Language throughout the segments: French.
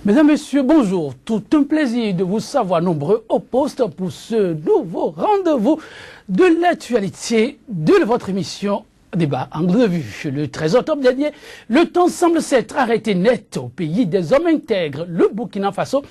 Mesdames, Messieurs, bonjour. Tout un plaisir de vous savoir nombreux au poste pour ce nouveau rendez-vous de l'actualité de votre émission Débat Angle de Vue. Le 13 octobre dernier, le temps semble s'être arrêté net au pays des hommes intègres. Le Burkina Faso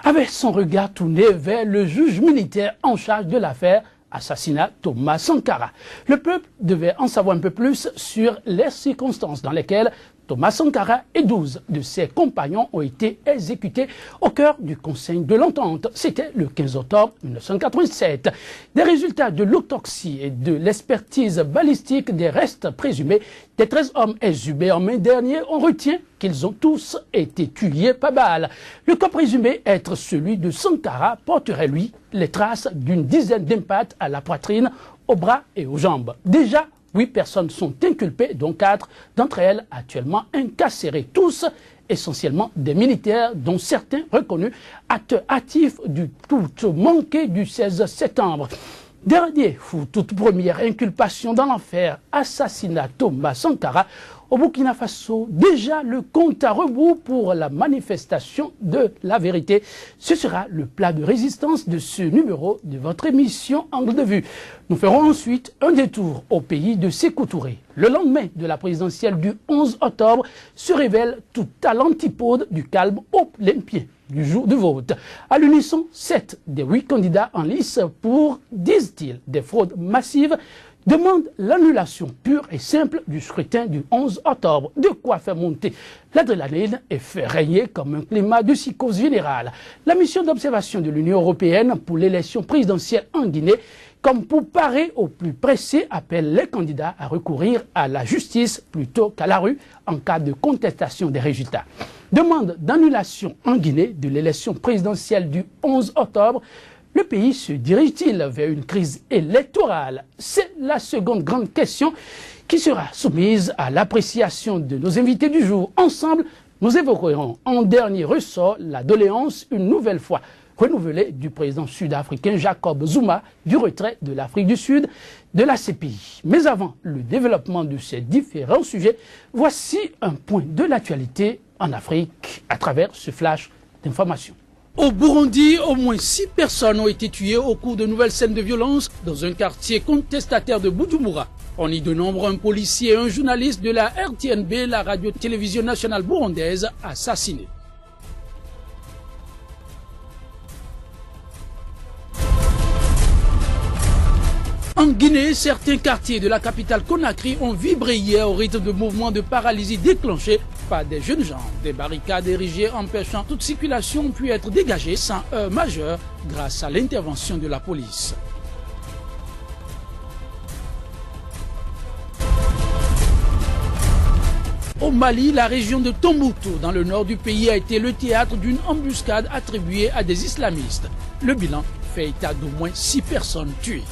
avait son regard tourné vers le juge militaire en charge de l'affaire assassinat Thomas Sankara. Le peuple devait en savoir un peu plus sur les circonstances dans lesquelles Thomas Sankara et 12 de ses compagnons ont été exécutés au cœur du Conseil de l'Entente. C'était le 15 octobre 1987. Des résultats de l'autopsie et de l'expertise balistique des restes présumés des 13 hommes exhumés en mai dernier, on retient qu'ils ont tous été tués par balle. Le corps présumé être celui de Sankara porterait, lui, les traces d'une dizaine d'impacts à la poitrine, aux bras et aux jambes. Déjà, 8 personnes sont inculpées, dont 4 d'entre elles actuellement incarcérées, tous essentiellement des militaires, dont certains reconnus acteurs actifs du tout manqué du 16 septembre. Dernier ou toute première inculpation dans l'affaire assassinat Thomas Sankara au Burkina Faso, déjà le compte à rebours pour la manifestation de la vérité. Ce sera le plat de résistance de ce numéro de votre émission Angle de Vue. Nous ferons ensuite un détour au pays de Sékou Touré. Le lendemain de la présidentielle du 11 octobre se révèle tout à l'antipode du calme au plein pied du jour du vote. À l'unisson, 7 des 8 candidats en lice pour, disent-ils, des fraudes massives, demandent l'annulation pure et simple du scrutin du 11 octobre. De quoi faire monter l'adrénaline et faire régner comme un climat de psychose générale. La mission d'observation de l'Union européenne pour l'élection présidentielle en Guinée, comme pour parer au plus pressé, appelle les candidats à recourir à la justice plutôt qu'à la rue en cas de contestation des résultats. Demande d'annulation en Guinée de l'élection présidentielle du 11 octobre. Le pays se dirige-t-il vers une crise électorale? C'est la seconde grande question qui sera soumise à l'appréciation de nos invités du jour. Ensemble, nous évoquerons en dernier ressort la doléance une nouvelle fois renouvelée du président sud-africain Jacob Zuma du retrait de l'Afrique du Sud de la CPI. Mais avant le développement de ces différents sujets, voici un point de l'actualité en Afrique à travers ce flash d'information. Au Burundi, au moins 6 personnes ont été tuées au cours de nouvelles scènes de violence dans un quartier contestataire de Bujumbura. On y dénombre un policier et un journaliste de la RTNB, la radio-télévision nationale burundaise, assassinés. En Guinée, certains quartiers de la capitale Conakry ont vibré hier au rythme de mouvements de paralysie déclenchés par des jeunes gens. Des barricades érigées empêchant toute circulation ont pu être dégagées sans heurts majeurs grâce à l'intervention de la police. Au Mali, la région de Tombouctou, dans le nord du pays, a été le théâtre d'une embuscade attribuée à des islamistes. Le bilan fait état d'au moins 6 personnes tuées.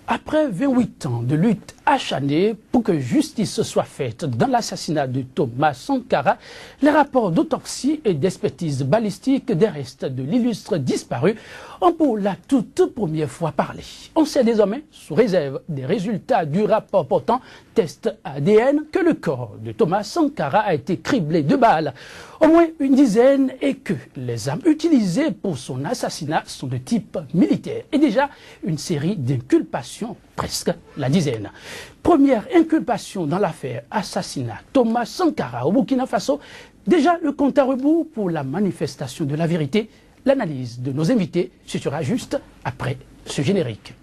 Après 28 ans de lutte acharnée pour que justice soit faite dans l'assassinat de Thomas Sankara, les rapports d'autopsie et d'expertise balistique des restes de l'illustre disparu ont pour la toute première fois parlé. On sait désormais, sous réserve des résultats du rapport portant test ADN, que le corps de Thomas Sankara a été criblé de balles, au moins une dizaine, et que les armes utilisées pour son assassinat sont de type militaire. Et déjà, une série d'inculpations, presque la dizaine. Première inculpation dans l'affaire assassinat Thomas Sankara au Burkina Faso. Déjà le compte à rebours pour la manifestation de la vérité. L'analyse de nos invités, ce sera juste après ce générique.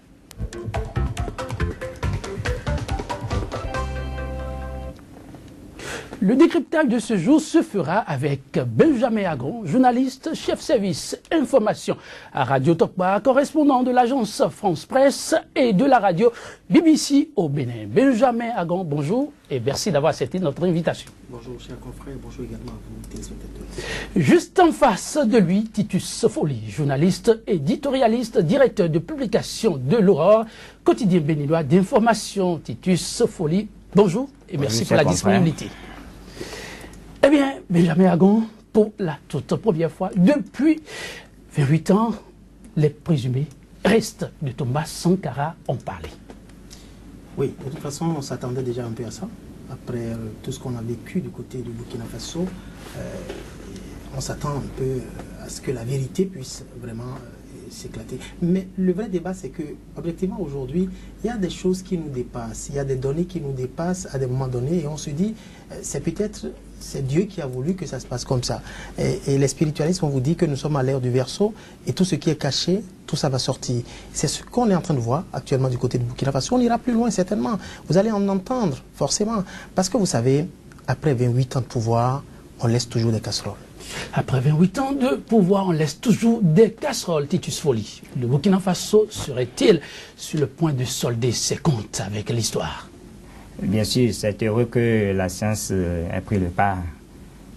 Le décryptage de ce jour se fera avec Benjamin Agon, journaliste, chef service information à Radio Tokba, correspondant de l'agence France Presse et de la radio BBC au Bénin. Benjamin Agon, bonjour et merci d'avoir accepté notre invitation. Bonjour, chers confrères, bonjour également à vous, téléspectateurs. Juste en face de lui, Titus Folly, journaliste, éditorialiste, directeur de publication de l'Aurore, quotidien béninois d'information. Titus Folly, bonjour et merci pour la disponibilité. Eh bien, Benjamin Agon, pour la toute première fois, depuis 28 ans, les présumés restes de Thomas Sankara ont parlé. Oui, de toute façon, on s'attendait déjà un peu à ça. Après tout ce qu'on a vécu du côté du Burkina Faso, on s'attend un peu à ce que la vérité puisse vraiment s'éclater. Mais le vrai débat, c'est que, objectivement, aujourd'hui, il y a des choses qui nous dépassent. Il y a des données qui nous dépassent à des moments donnés. Et on se dit, c'est peut-être, c'est Dieu qui a voulu que ça se passe comme ça. Et les spiritualistes, on vous dit que nous sommes à l'ère du Verseau et tout ce qui est caché, tout ça va sortir. C'est ce qu'on est en train de voir actuellement du côté de Burkina Faso. On ira plus loin, certainement. Vous allez en entendre, forcément. Parce que vous savez, après 28 ans de pouvoir, on laisse toujours des casseroles. Après 28 ans de pouvoir, on laisse toujours des casseroles. Titus Folly, le Burkina Faso serait-il sur le point de solder ses comptes avec l'histoire? Bien sûr, c'est heureux que la science ait pris le pas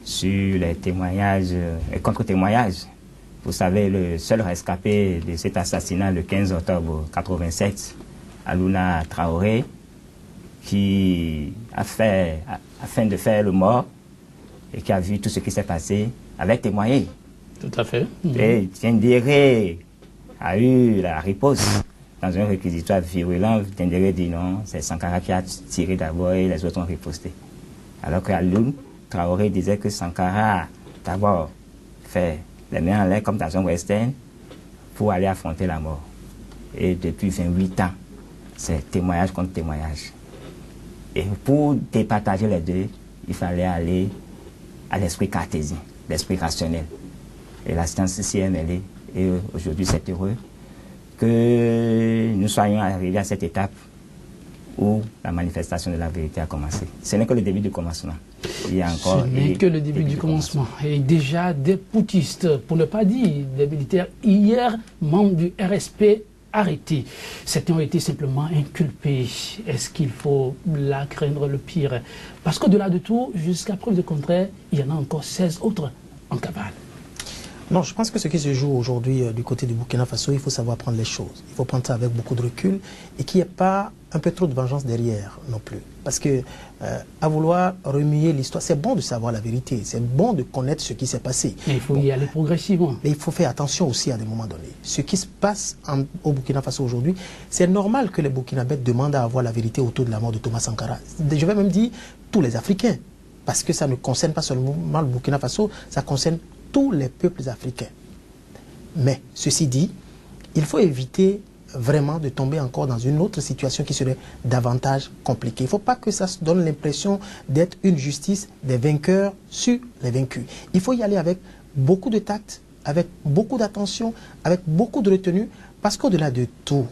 sur les témoignages et contre-témoignages. Vous savez, le seul rescapé de cet assassinat le 15 octobre 1987, Alouna Traoré, qui a fait, afin de faire le mort, et qui a vu tout ce qui s'est passé, avait témoigné. Tout à fait. Et Tiendéré a eu la riposte dans un réquisitoire virulent. Tiendéré dit non, c'est Sankara qui a tiré d'abord et les autres ont riposté. Alors que Alouna Traoré disait que Sankara a d'abord fait les mains en l'air comme dans un western pour aller affronter la mort. Et depuis 28 ans, c'est témoignage contre témoignage. Et pour départager les deux, il fallait aller à l'esprit cartésien, l'esprit rationnel. Et la science s'y est mêlée. Et aujourd'hui, c'est heureux que nous soyons arrivés à cette étape où la manifestation de la vérité a commencé. Ce n'est que le début du commencement. Il y a encore Ce n'est que le début du commencement. Et déjà, des poutistes, pour ne pas dire des militaires, hier, membres du RSP, arrêtés. Certains ont été simplement inculpés. Est-ce qu'il faut là craindre le pire? Parce qu'au-delà de tout, jusqu'à preuve de contraire, il y en a encore 16 autres en cavale. Non, je pense que ce qui se joue aujourd'hui du côté du Burkina Faso, il faut savoir prendre les choses. Il faut prendre ça avec beaucoup de recul et qu'il n'y ait pas un peu trop de vengeance derrière non plus. Parce que à vouloir remuer l'histoire, c'est bon de savoir la vérité, c'est bon de connaître ce qui s'est passé. Mais il faut y aller progressivement. Mais il faut faire attention aussi à des moments donnés. Ce qui se passe au Burkina Faso aujourd'hui, c'est normal que les Burkinabés demandent à avoir la vérité autour de la mort de Thomas Sankara. Je vais même dire tous les Africains, parce que ça ne concerne pas seulement le Burkina Faso, ça concerne tous les peuples africains. Mais, ceci dit, il faut éviter vraiment de tomber encore dans une autre situation qui serait davantage compliquée. Il ne faut pas que ça se donne l'impression d'être une justice des vainqueurs sur les vaincus. Il faut y aller avec beaucoup de tact, avec beaucoup d'attention, avec beaucoup de retenue, parce qu'au-delà de tout,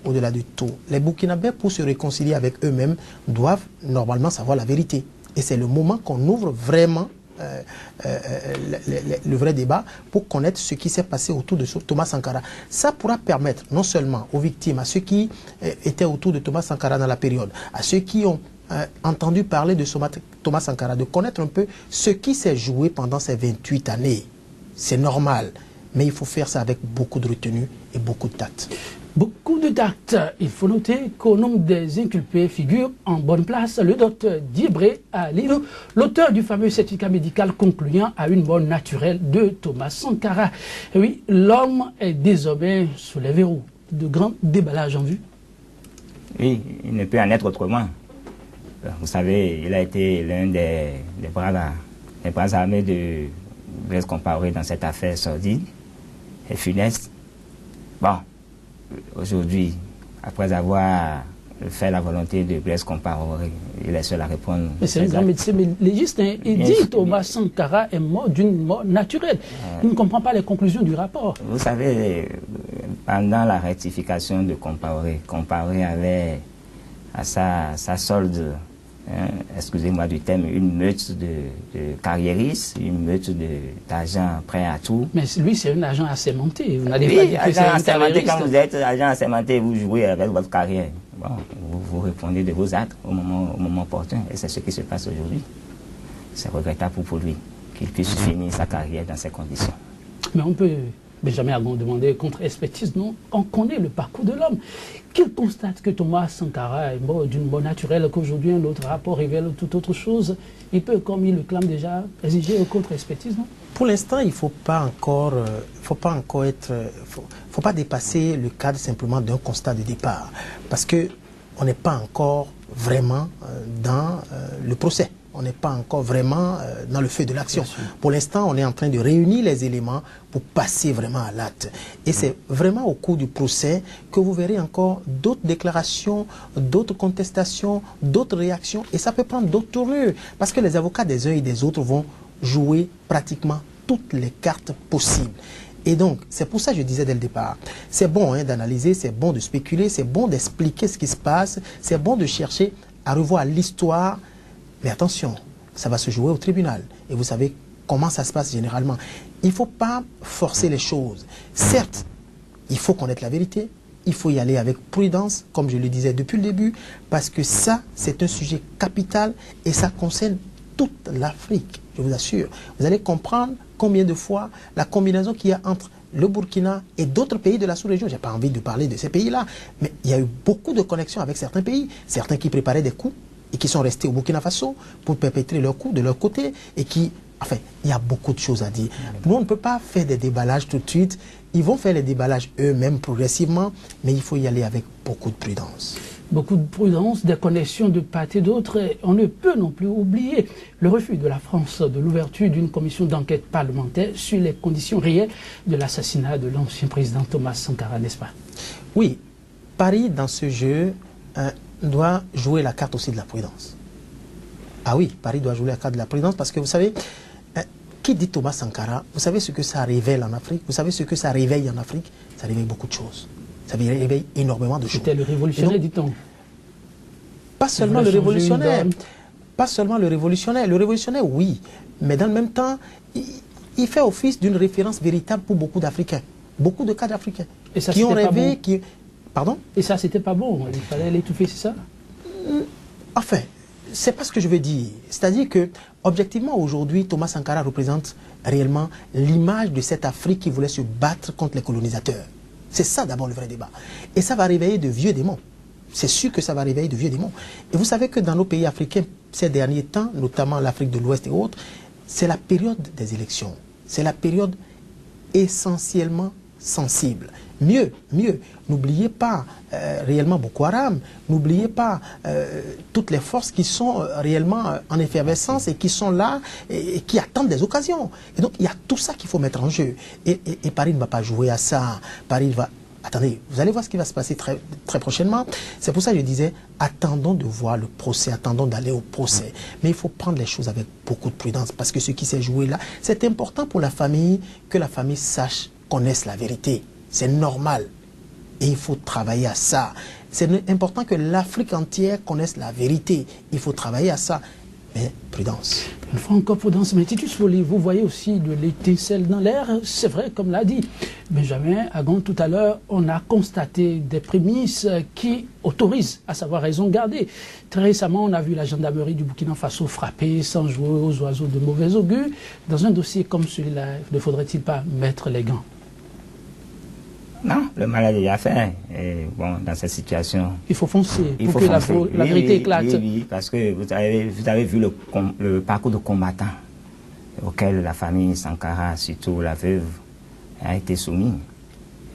les Burkinabés, pour se réconcilier avec eux-mêmes, doivent normalement savoir la vérité. Et c'est le moment qu'on ouvre vraiment le vrai débat pour connaître ce qui s'est passé autour de Thomas Sankara. Ça pourra permettre non seulement aux victimes, à ceux qui étaient autour de Thomas Sankara dans la période, à ceux qui ont entendu parler de Thomas Sankara, de connaître un peu ce qui s'est joué pendant ces 28 années. C'est normal, mais il faut faire ça avec beaucoup de retenue et beaucoup de tact. Beaucoup de tact. Il faut noter qu'au nom des inculpés figure en bonne place le docteur Diebré Alino, l'auteur du fameux certificat médical concluant à une mort naturelle de Thomas Sankara. Et oui, l'homme est désormais sous les verrous. De grands déballages en vue. Oui, il ne peut en être autrement. Vous savez, il a été l'un des bras armés de Blaise Compaoré dans cette affaire sordide et funeste. Bon. Aujourd'hui, après avoir fait la volonté de Blaise Compaoré, il est seul à répondre. Mais c'est un grand médecin légiste. Hein. Il dit que Thomas Sankara est mort d'une mort naturelle. Il ne comprend pas les conclusions du rapport. Vous savez, pendant la rectification de Compaoré, Compaoré avait à sa solde, excusez-moi du terme, une meute de carriéristes, une meute d'agents prêts à tout. Mais lui, c'est un agent assermenté. Vous n'allez oui, pas dire que c'est un assermenté, quand vous êtes agent assermenté, vous jouez avec votre carrière. Bon, vous répondez de vos actes au moment opportun. Et c'est ce qui se passe aujourd'hui. C'est regrettable pour lui qu'il puisse finir sa carrière dans ces conditions. Mais on peut Benjamin Agon demandait contre-expertise, non, on connaît le parcours de l'homme. Qu'il constate que Thomas Sankara est mort d'une mort naturelle, qu'aujourd'hui un autre rapport révèle toute autre chose, il peut, comme il le clame déjà, exiger une contre-expertise, non? Pour l'instant, il ne faut pas encore dépasser le cadre simplement d'un constat de départ, parce qu'on n'est pas encore vraiment dans le procès. On n'est pas encore vraiment dans le feu de l'action. Pour l'instant, on est en train de réunir les éléments pour passer vraiment à l'acte. Et c'est vraiment au cours du procès que vous verrez encore d'autres déclarations, d'autres contestations, d'autres réactions. Et ça peut prendre d'autres tournures. Parce que les avocats des uns et des autres vont jouer pratiquement toutes les cartes possibles. Et donc, c'est pour ça que je disais dès le départ, c'est bon d'analyser, c'est bon de spéculer, c'est bon d'expliquer ce qui se passe, c'est bon de chercher à revoir l'histoire. Mais attention, ça va se jouer au tribunal. Et vous savez comment ça se passe généralement. Il ne faut pas forcer les choses. Certes, il faut connaître la vérité. Il faut y aller avec prudence, comme je le disais depuis le début, parce que ça, c'est un sujet capital et ça concerne toute l'Afrique, je vous assure. Vous allez comprendre combien de fois la combinaison qu'il y a entre le Burkina et d'autres pays de la sous-région. Je n'ai pas envie de parler de ces pays-là, mais il y a eu beaucoup de connexions avec certains pays, certains qui préparaient des coups et qui sont restés au Burkina Faso pour perpétrer leurs coups de leur côté et qui... Enfin, il y a beaucoup de choses à dire. Nous, on ne peut pas faire des déballages tout de suite. Ils vont faire les déballages eux-mêmes progressivement, mais il faut y aller avec beaucoup de prudence. Beaucoup de prudence, des connexions de part et d'autre. On ne peut non plus oublier le refus de la France de l'ouverture d'une commission d'enquête parlementaire sur les conditions réelles de l'assassinat de l'ancien président Thomas Sankara, n'est-ce pas? Oui, Paris, dans ce jeu, doit jouer la carte aussi de la prudence. Ah oui, Paris doit jouer la carte de la prudence parce que vous savez, qui dit Thomas Sankara, vous savez ce que ça révèle en Afrique, vous savez ce que ça réveille en Afrique, ça réveille beaucoup de choses. Ça réveille énormément de choses. C'était le révolutionnaire, dit-on. Pas seulement le révolutionnaire. Pas seulement le révolutionnaire. Le révolutionnaire, oui. Mais dans le même temps, il fait office d'une référence véritable pour beaucoup d'Africains. Beaucoup de cadres africains. Et ça, qui ont rêvé, bon. Pardon? Et ça, c'était pas bon. Il fallait l'étouffer, c'est ça? Enfin, c'est pas ce que je veux dire. C'est-à-dire que, objectivement, aujourd'hui, Thomas Sankara représente réellement l'image de cette Afrique qui voulait se battre contre les colonisateurs. C'est ça d'abord le vrai débat. Et ça va réveiller de vieux démons. C'est sûr que ça va réveiller de vieux démons. Et vous savez que dans nos pays africains, ces derniers temps, notamment l'Afrique de l'Ouest et autres, c'est la période des élections. C'est la période essentiellement sensible. Mieux, n'oubliez pas réellement Boko Haram, n'oubliez pas toutes les forces qui sont réellement en effervescence et qui sont là et qui attendent des occasions. Et donc il y a tout ça qu'il faut mettre en jeu. Et Paris ne va pas jouer à ça. Paris va... Attendez, vous allez voir ce qui va se passer très, très prochainement. C'est pour ça que je disais, attendons de voir le procès, attendons d'aller au procès. Mais il faut prendre les choses avec beaucoup de prudence parce que ce qui s'est joué là, c'est important pour la famille que la famille sache, connaisse la vérité. C'est normal. Et il faut travailler à ça. C'est important que l'Afrique entière connaisse la vérité. Il faut travailler à ça. Mais prudence. Une fois encore prudence. Mais Titus Folly, vous voyez aussi de l'étincelle dans l'air. C'est vrai, comme l'a dit Benjamin Agon tout à l'heure, on a constaté des prémices qui autorisent à savoir raison garder. Très récemment, on a vu la gendarmerie du Burkina Faso frapper sans jouer aux oiseaux de mauvais augure. Dans un dossier comme celui-là, ne faudrait-il pas mettre les gants? Non, le mal est déjà fait. Et bon, dans cette situation... Il faut foncer pour que la vérité éclate. Oui, parce que vous avez vu le parcours de combattant auquel la famille Sankara, surtout la veuve, a été soumise.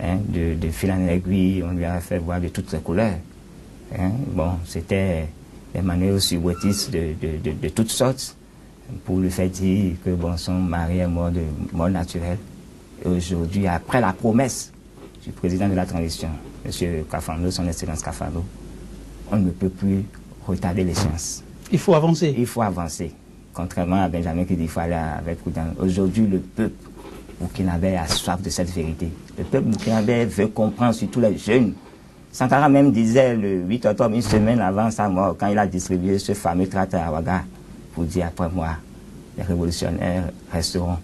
Hein, de fil en aiguille, on lui a fait voir de toutes les couleurs. Hein, bon, c'était des manœuvres subreptices de toutes sortes pour lui faire dire que bon, son mari est mort de mort naturelle. Et aujourd'hui, après la promesse du président de la transition, M. Kafando, son excellence Kafando, on ne peut plus retarder l'échéance. Il faut avancer. Il faut avancer. Contrairement à Benjamin qui dit qu'il faut aller avec prudence. Aujourd'hui, le peuple burkinabé a soif de cette vérité. Le peuple burkinabé veut comprendre, surtout les jeunes. Sankara même disait le 8 octobre, une semaine avant sa mort, quand il a distribué ce fameux tract à Ouaga, pour dire après moi, les révolutionnaires resteront.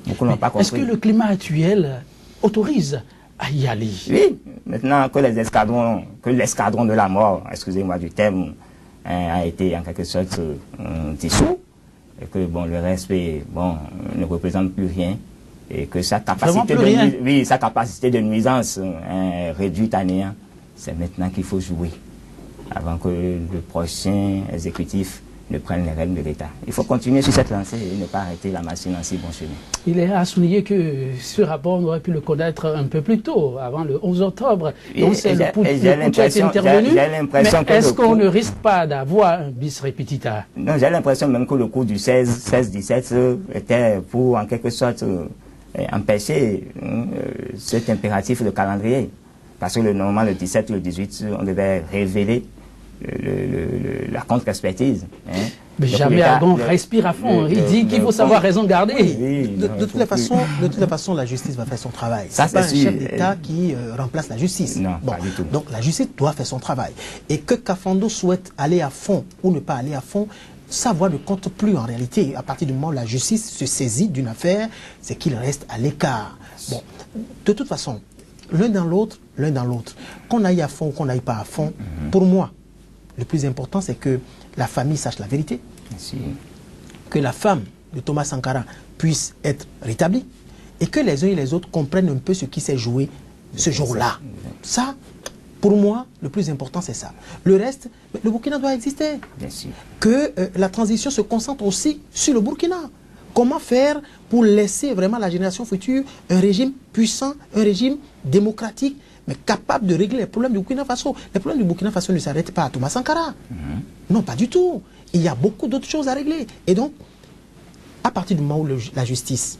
Beaucoup n'ont pas compris. Est-ce que le climat actuel autorise à y aller? Oui, maintenant que l'escadron de la mort, excusez-moi du terme, a été en quelque sorte dissous, et que bon, le respect bon, ne représente plus rien, et que sa capacité de nuisance est réduite à néant. C'est maintenant qu'il faut jouer, avant que le prochain exécutif ne prenne les rênes de l'État. Il faut continuer sur cette lancée et ne pas arrêter la machine en si bon chemin. Il est à souligner que ce rapport, on aurait pu le connaître un peu plus tôt, avant le 11 octobre. Donc c'est le putsch qui est intervenu. Mais est-ce qu'on ne risque pas d'avoir un bis repetita? Non, j'ai l'impression même que le coup du 16-17 était pour, en quelque sorte, empêcher cet impératif de calendrier. Parce que normalement, le 17 ou le 18, on devait révéler la contre-expertise. Mais jamais Argon respire à fond. Il dit qu'il faut savoir raison garder. De toutes les façons, la justice va faire son travail. C'est pas un chef d'État qui remplace la justice. Non, pas du tout. Donc la justice doit faire son travail. Et que Kafando souhaite aller à fond ou ne pas aller à fond, sa voix ne compte plus en réalité. À partir du moment où la justice se saisit d'une affaire, c'est qu'il reste à l'écart. Bon, de toute façon, l'un dans l'autre, qu'on aille à fond ou qu'on n'aille pas à fond, pour moi, le plus important, c'est que la famille sache la vérité, que la femme de Thomas Sankara puisse être rétablie et que les uns et les autres comprennent un peu ce qui s'est joué ce jour-là. Ça, pour moi, le plus important, c'est ça. Le reste, le Burkina doit exister. Que la transition se concentre aussi sur le Burkina. Comment faire pour laisser vraiment à la génération future un régime puissant, un régime démocratique, mais capable de régler les problèmes du Burkina Faso. Les problèmes du Burkina Faso ne s'arrêtent pas à Thomas Sankara. Non, pas du tout. Il y a beaucoup d'autres choses à régler. Et donc, à partir du moment où la justice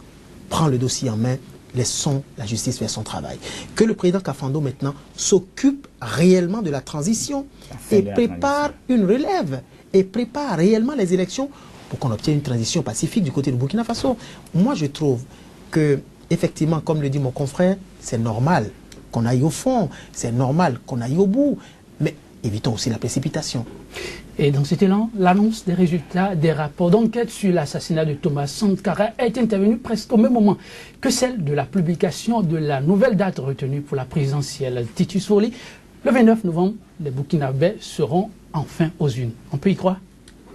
prend le dossier en main, laissons la justice faire son travail. Que le président Kafando, maintenant, s'occupe réellement de la transition et prépare une relève et prépare réellement les élections pour qu'on obtienne une transition pacifique du côté du Burkina Faso. Moi, je trouve que, effectivement, comme le dit mon confrère, c'est normal qu'on aille au fond, c'est normal qu'on aille au bout, mais évitons aussi la précipitation. Et dans cet élan, l'annonce des résultats des rapports d'enquête sur l'assassinat de Thomas Sankara est intervenue presque au même moment que celle de la publication de la nouvelle date retenue pour la présidentielle. Titus Folli, le 29 novembre, les Burkinabés seront enfin aux urnes. On peut y croire?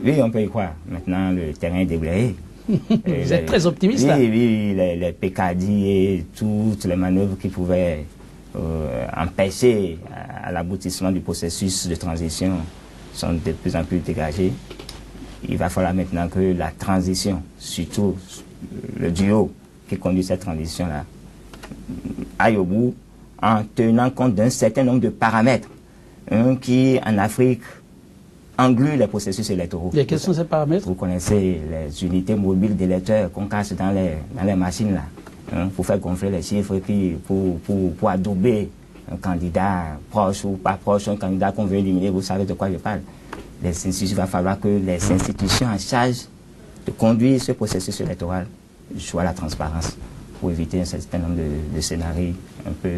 Oui, on peut y croire. Maintenant, le terrain est déblayé. Vous êtes très optimiste, là. Oui, les pécadilles et toutes les manœuvres qui pouvaient empêcher à l'aboutissement du processus de transition sont de plus en plus dégagées. Il va falloir maintenant que la transition, surtout le duo qui conduit cette transition-là, aille au bout en tenant compte d'un certain nombre de paramètres qui, en Afrique, engluent les processus électoraux. Et quels sont ces paramètres? Vous connaissez les unités mobiles d'électeurs qu'on cache dans les machines là. Pour faire gonfler les chiffres et puis pour adouber un candidat proche ou pas proche, un candidat qu'on veut éliminer, vous savez de quoi je parle. Il va falloir que les institutions en charge de conduire ce processus électoral jouent à la transparence pour éviter un certain nombre de scénarios un peu...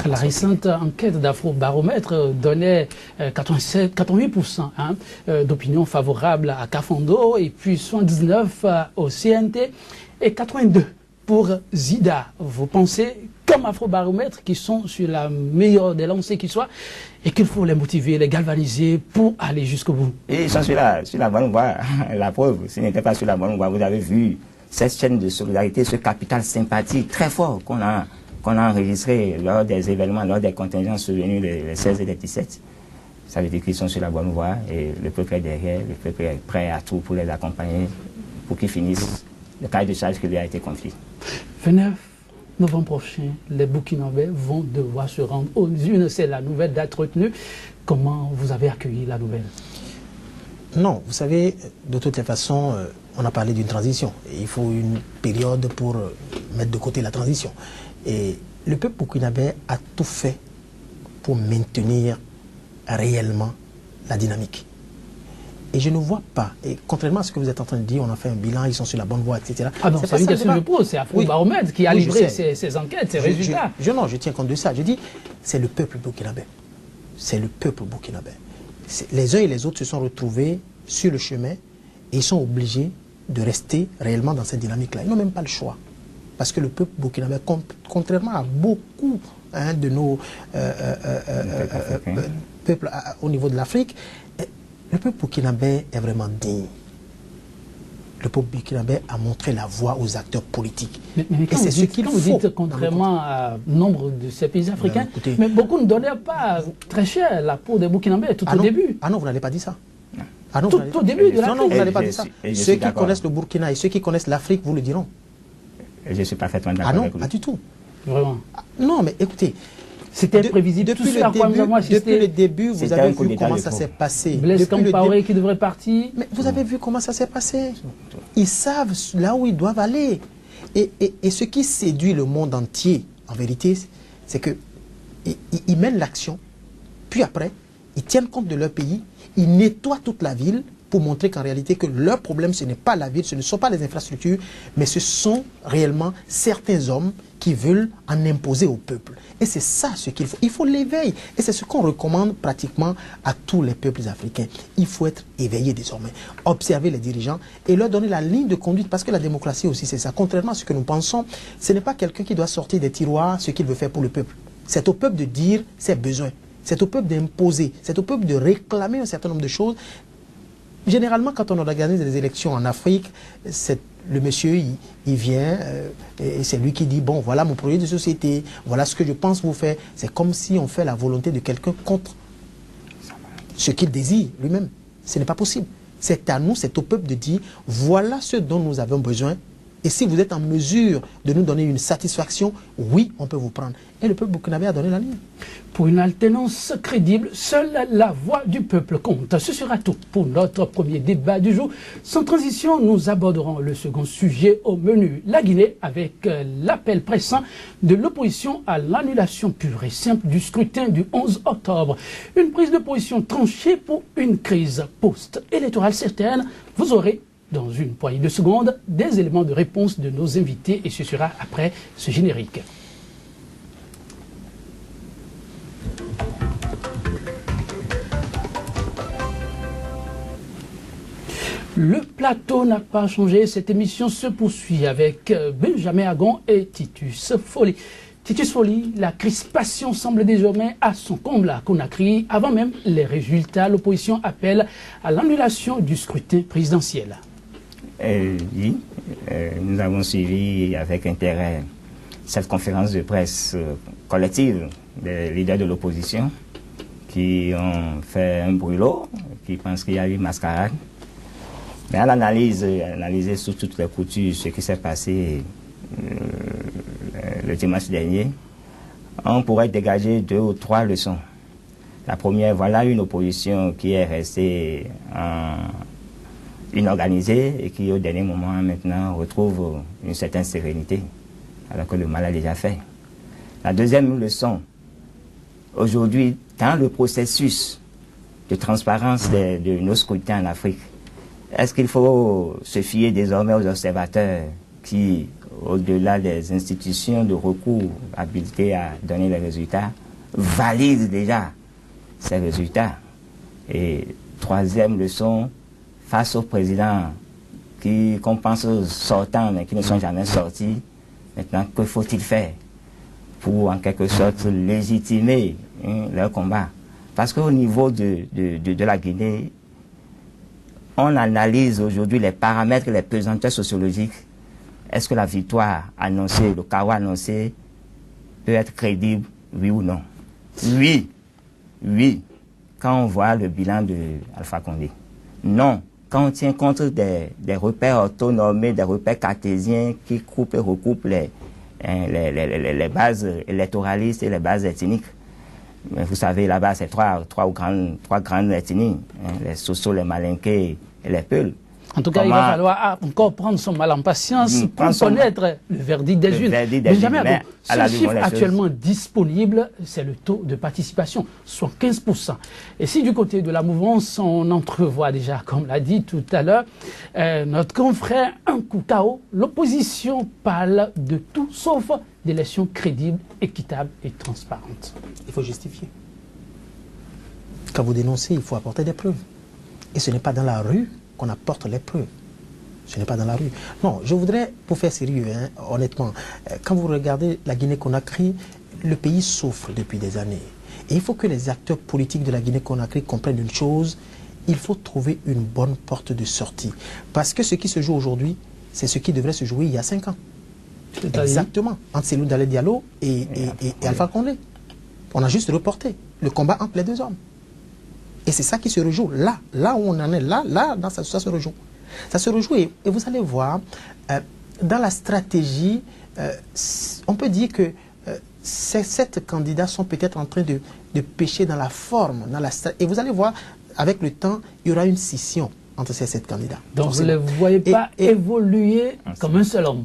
La récente enquête d'Afrobaromètre donnait 88% d'opinion favorable à Kafando et puis 79% au CNT et 82% pour Zida. Vous pensez, comme Afrobaromètre, qui sont sur la meilleure des lancées qui soit, et qu'il faut les motiver, les galvaniser pour aller jusqu'au bout? Et ils sont sur la bonne voie. La preuve, s'ils n'étaient pas sur la bonne voie, vous avez vu cette chaîne de solidarité, ce capital sympathique très fort qu'on a enregistré lors des événements, lors des contingents survenus les 16 et les 17. Ça veut dire qu'ils sont sur la bonne voie et le peuple est derrière, le peuple est prêt à tout pour les accompagner, pour qu'ils finissent le cahier de charge qui lui a été confié. 29 novembre prochain, les Burkinabés vont devoir se rendre aux urnes. C'est la nouvelle date retenue. Comment vous avez accueilli la nouvelle? Non, vous savez, de toutes les façons, on a parlé d'une transition. Il faut une période pour mettre de côté la transition. Et le peuple burkinabé a tout fait pour maintenir réellement la dynamique. Et je ne vois pas, et contrairement à ce que vous êtes en train de dire, on a fait un bilan, ils sont sur la bonne voie, etc. Ah non, c'est une question que je pose, c'est Afrobaromètre qui a livré ces enquêtes, ces résultats. Je tiens compte de ça. Je dis, c'est le peuple burkinabé. C'est le peuple burkinabé. Les uns et les autres se sont retrouvés sur le chemin et ils sont obligés de rester réellement dans cette dynamique-là. Ils n'ont même pas le choix. Parce que le peuple burkinabé, contrairement à beaucoup de nos peuples au niveau de l'Afrique, le peuple burkinabé est vraiment digne. le peuple burkinabé a montré la voie aux acteurs politiques. Mais et c'est ce qu'il faut. Vous dites, contrairement à nombre de ces pays africains, mais beaucoup ne donnaient pas très cher la peau des Burkinabés tout au début. Ah non, vous n'allez pas dit ça. Ah non, tout au début de la non, vous n'allez pas dire ça. Ceux qui connaissent le Burkina et ceux qui connaissent l'Afrique vous le diront. Je suis parfaitement d'accord. Ah non, avec lui. pas du tout. Vraiment. Non, mais écoutez. C'était prévisible. Depuis le début, vous avez vu comment ça s'est passé. Blaise Compaoré qui devrait partir. Mais vous avez vu comment ça s'est passé. Ils savent là où ils doivent aller. Et ce qui séduit le monde entier, en vérité, c'est qu'ils mènent l'action, puis après, ils tiennent compte de leur pays, ils nettoient toute la ville pour montrer qu'en réalité, que leur problème, ce n'est pas la ville, ce ne sont pas les infrastructures, mais ce sont réellement certains hommes qui veulent en imposer au peuple. Et c'est ça ce qu'il faut. Il faut l'éveil. Et c'est ce qu'on recommande pratiquement à tous les peuples africains. Il faut être éveillé désormais. Observer les dirigeants et leur donner la ligne de conduite. Parce que la démocratie aussi, c'est ça. Contrairement à ce que nous pensons, ce n'est pas quelqu'un qui doit sortir des tiroirs ce qu'il veut faire pour le peuple. C'est au peuple de dire ses besoins. C'est au peuple d'imposer. C'est au peuple de réclamer un certain nombre de choses. Généralement, quand on organise des élections en Afrique, le monsieur, il vient et c'est lui qui dit, bon, voilà mon projet de société, voilà ce que je pense vous faire. C'est comme si on fait la volonté de quelqu'un contre ce qu'il désire lui-même. Ce n'est pas possible. C'est à nous, c'est au peuple de dire, voilà ce dont nous avons besoin. Et si vous êtes en mesure de nous donner une satisfaction, oui, on peut vous prendre. Et le peuple burkinabé a donné la ligne. Pour une alternance crédible, seule la voix du peuple compte. Ce sera tout pour notre premier débat du jour. Sans transition, nous aborderons le second sujet au menu. La Guinée, avec l'appel pressant de l'opposition à l'annulation pure et simple du scrutin du 11 octobre. Une prise de position tranchée pour une crise post-électorale certaine. Vous aurez dans une poignée de secondes, des éléments de réponse de nos invités et ce sera après ce générique. Le plateau n'a pas changé, cette émission se poursuit avec Benjamin Agon et Titus Foley. Titus Foley, la crispation semble désormais à son comble à Conakry. Avant même les résultats, l'opposition appelle à l'annulation du scrutin présidentiel. Oui, nous avons suivi avec intérêt cette conférence de presse collective des leaders de l'opposition qui ont fait un brûlot, qui pensent qu'il y a eu mascarade. Mais à analyser sous toutes les coutures ce qui s'est passé le dimanche dernier, on pourrait dégager 2 ou 3 leçons. La première, voilà une opposition qui est restée inorganisée et qui au dernier moment maintenant retrouve une certaine sérénité, alors que le mal a déjà fait. La deuxième leçon, aujourd'hui, dans le processus de transparence de nos scrutins en Afrique, est-ce qu'il faut se fier désormais aux observateurs qui, au-delà des institutions de recours habilitées à donner les résultats, valident déjà ces résultats? Et troisième leçon, face au président qu'on pense sortants mais qui ne sont jamais sortis, maintenant, que faut-il faire pour en quelque sorte légitimer leur combat? Parce qu'au niveau de la Guinée, on analyse aujourd'hui les paramètres, les pesanteurs sociologiques. Est-ce que la victoire annoncée, le chaos annoncé, peut être crédible, oui ou non? Oui, oui, quand on voit le bilan de Alpha Condé. Non, quand on tient compte des repères autonomés, des repères cartésiens qui coupent et recoupent les bases électoralistes et les bases ethniques. Mais vous savez, là-bas, c'est trois grandes ethnies, les Soso, les Malinké et les Peuls. En tout cas, il va falloir encore prendre son mal en patience pour connaître le verdict des urnes. Mais jamais, ce chiffre actuellement disponible, c'est le taux de participation, soit 15%. Et si du côté de la mouvance, on entrevoit déjà, comme l'a dit tout à l'heure, notre confrère un coup KO, l'opposition parle de tout sauf d'élections crédibles, équitables et transparentes. Il faut justifier. Quand vous dénoncez, il faut apporter des preuves. Et ce n'est pas dans la rue qu'on apporte les preuves. Ce n'est pas dans la rue. Non, je voudrais, pour faire sérieux, honnêtement, quand vous regardez la Guinée-Conakry, le pays souffre depuis des années. Et il faut que les acteurs politiques de la Guinée-Conakry comprennent une chose, il faut trouver une bonne porte de sortie. Parce que ce qui se joue aujourd'hui, c'est ce qui devrait se jouer il y a 5 ans. Exactement. Entre Cellou Dalein Diallo et Alpha Condé. On a juste reporté le combat entre les deux hommes. Et c'est ça qui se rejoue. Là où on en est, là ça se rejoue. Ça se rejoue et vous allez voir, dans la stratégie, on peut dire que ces 7 candidats sont peut-être en train de pêcher dans la forme. Et vous allez voir, avec le temps, il y aura une scission entre ces 7 candidats. Donc vous ne les voyez pas évoluer comme un seul homme.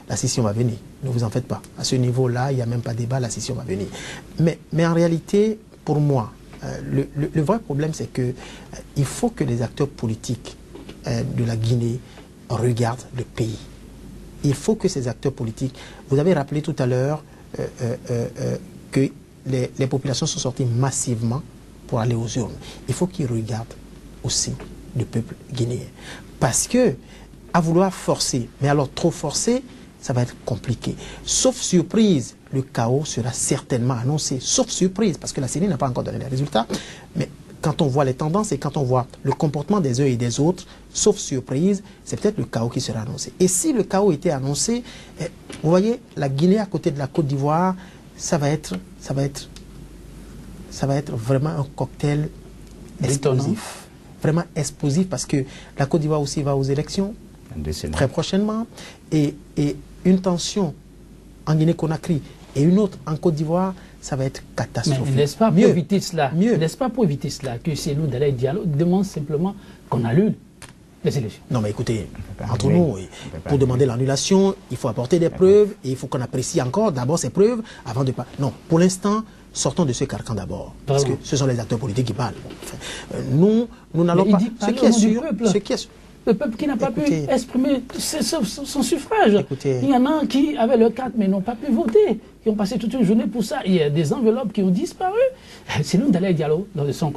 La scission va venir, ne vous en faites pas. À ce niveau-là, il n'y a même pas débat, la scission va venir. Mais en réalité, pour moi, le vrai problème, c'est que il faut que les acteurs politiques de la Guinée regardent le pays. Il faut que ces acteurs politiques... Vous avez rappelé tout à l'heure que les populations sont sorties massivement pour aller aux urnes. Il faut qu'ils regardent aussi le peuple guinéen. Parce que, à vouloir forcer, mais alors trop forcer, ça va être compliqué. Sauf surprise, le chaos sera certainement annoncé. Sauf surprise, parce que la CENI n'a pas encore donné les résultats. Mais quand on voit les tendances et quand on voit le comportement des uns et des autres, sauf surprise, c'est peut-être le chaos qui sera annoncé. Et si le chaos était annoncé, vous voyez, la Guinée à côté de la Côte d'Ivoire, ça va être vraiment un cocktail explosif. Vraiment explosif parce que la Côte d'Ivoire aussi va aux élections très prochainement. Et une tension en Guinée-Conakry et une autre en Côte d'Ivoire, ça va être catastrophique. Mais n'est-ce pas pour éviter cela, n'est-ce pas pour éviter cela que Cellou Dalein Diallo demande simplement qu'on annule les élections? Non mais écoutez, entre nous, pour demander l'annulation, il faut apporter des preuves et il faut qu'on apprécie encore d'abord ces preuves avant de pas. Non, pour l'instant, sortons de ce carcan d'abord. Parce que ce sont les acteurs politiques qui parlent. Nous n'allons pas. Ce qui est sûr, le peuple qui n'a pas pu exprimer son suffrage. Écoutez, il y en a qui avaient leur carte mais n'ont pas pu voter, qui ont passé toute une journée pour ça. Il y a des enveloppes qui ont disparu. Cellou Dalein Diallo, lors de sa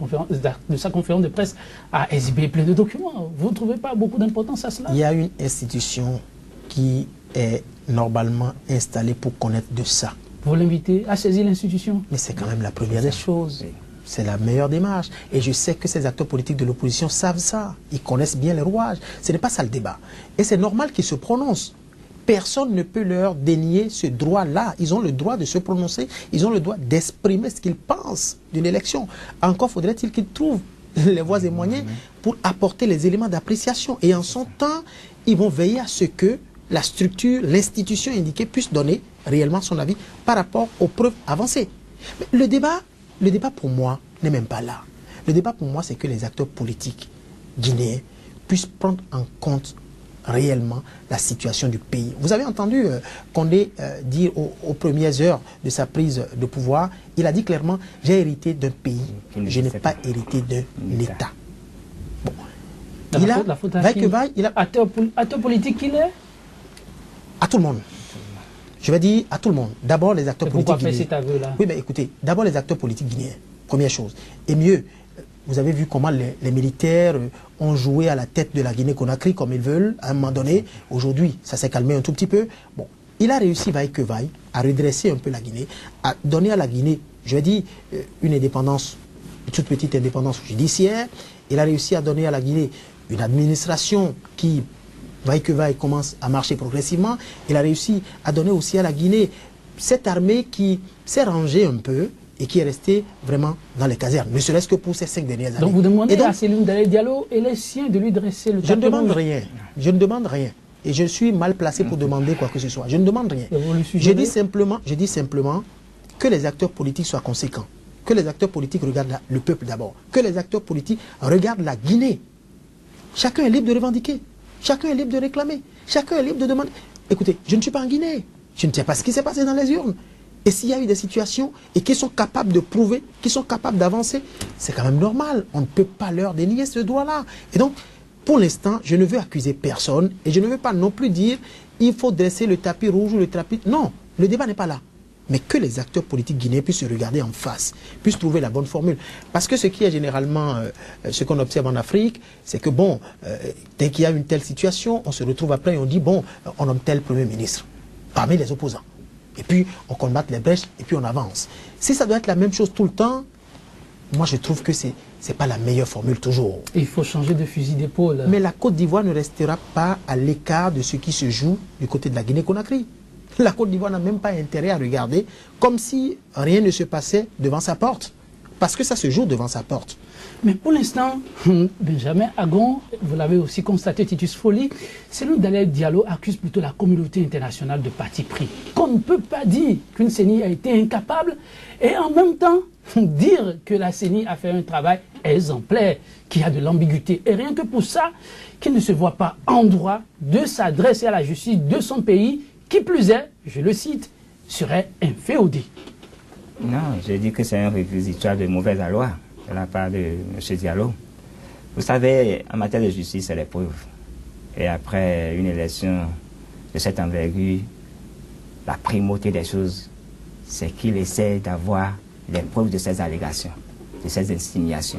conférence de presse, a exhibé plein de documents. Vous ne trouvez pas beaucoup d'importance à cela? Il y a une institution qui est normalement installée pour connaître de ça. Vous l'invitez à saisir l'institution? Mais c'est quand même la première des choses. C'est la meilleure démarche. Et je sais que ces acteurs politiques de l'opposition savent ça. Ils connaissent bien les rouages. Ce n'est pas ça le débat. Et c'est normal qu'ils se prononcent. Personne ne peut leur dénier ce droit-là. Ils ont le droit de se prononcer. Ils ont le droit d'exprimer ce qu'ils pensent d'une élection. Encore faudrait-il qu'ils trouvent les voies et moyens pour apporter les éléments d'appréciation. Et en son temps, ils vont veiller à ce que la structure, l'institution indiquée puisse donner réellement son avis par rapport aux preuves avancées. Mais le débat pour moi n'est même pas là. Le débat pour moi, c'est que les acteurs politiques guinéens puissent prendre en compte réellement la situation du pays. Vous avez entendu Condé dire aux premières heures de sa prise de pouvoir, il a dit clairement, j'ai hérité d'un pays, je n'ai pas hérité d'un État. Bon. La faute à qui? Acteur politique qu'il est? À tout le monde. Je vais dire à tout le monde. D'abord les acteurs politiques guinéens. Pourquoi faire cet aveu-là? Oui, mais écoutez, d'abord les acteurs politiques guinéens. Première chose. Et mieux, vous avez vu comment les militaires ont joué à la tête de la Guinée-Conakry comme ils veulent à un moment donné. Aujourd'hui, ça s'est calmé un tout petit peu. Bon, il a réussi, vaille que vaille, à redresser un peu la Guinée, à donner à la Guinée, je vais dire, une indépendance, une toute petite indépendance judiciaire. Il a réussi à donner à la Guinée une administration qui, vaille que vaille, commence à marcher progressivement. Il a réussi à donner aussi à la Guinée cette armée qui s'est rangée un peu et qui est restée vraiment dans les casernes, ne serait-ce que pour ces 5 dernières années. Donc vous demandez à Cellou Dalein Diallo et les siens de lui dresser le tapis rouge? Je ne demande rien. Je ne demande rien. Et je suis mal placé pour demander quoi que ce soit. Je ne demande rien. Je dis simplement que les acteurs politiques soient conséquents. Que les acteurs politiques regardent le peuple d'abord. Que les acteurs politiques regardent la Guinée. Chacun est libre de revendiquer. Chacun est libre de réclamer. Chacun est libre de demander. Écoutez, je ne suis pas en Guinée. Je ne sais pas ce qui s'est passé dans les urnes. Et s'il y a eu des situations et qu'ils sont capables de prouver, qu'ils sont capables d'avancer, c'est quand même normal. On ne peut pas leur dénier ce droit-là. Et donc, pour l'instant, je ne veux accuser personne et je ne veux pas non plus dire il faut dresser le tapis rouge ou le tapis... Non, le débat n'est pas là. Mais que les acteurs politiques guinéens puissent se regarder en face, puissent trouver la bonne formule. Parce que ce qui est généralement, ce qu'on observe en Afrique, c'est que bon, dès qu'il y a une telle situation, on se retrouve après et on dit bon, on nomme tel Premier ministre, parmi les opposants. Et puis on combat les brèches et puis on avance. Si ça doit être la même chose tout le temps, moi je trouve que c'est ce n'est pas la meilleure formule toujours. Et il faut changer de fusil d'épaule. Mais la Côte d'Ivoire ne restera pas à l'écart de ce qui se joue du côté de la Guinée-Conakry. La Côte d'Ivoire n'a même pas intérêt à regarder comme si rien ne se passait devant sa porte. Parce que ça se joue devant sa porte. Mais pour l'instant, Benjamin Agon, vous l'avez aussi constaté, Titus Folly, Cellou Dalein Diallo accuse plutôt la communauté internationale de parti pris. Qu'on ne peut pas dire qu'une CENI a été incapable et en même temps dire que la CENI a fait un travail exemplaire, qu'il y a de l'ambiguïté. Et rien que pour ça, qu'il ne se voit pas en droit de s'adresser à la justice de son pays, qui plus est, je le cite, serait inféodé. Non, je dis que c'est un réquisitoire de mauvaise loi de la part de M. Diallo. Vous savez, en matière de justice, c'est l'épreuve. Et après une élection de cette envergure, la primauté des choses, c'est qu'il essaie d'avoir les preuves de ces allégations, de ces insignations,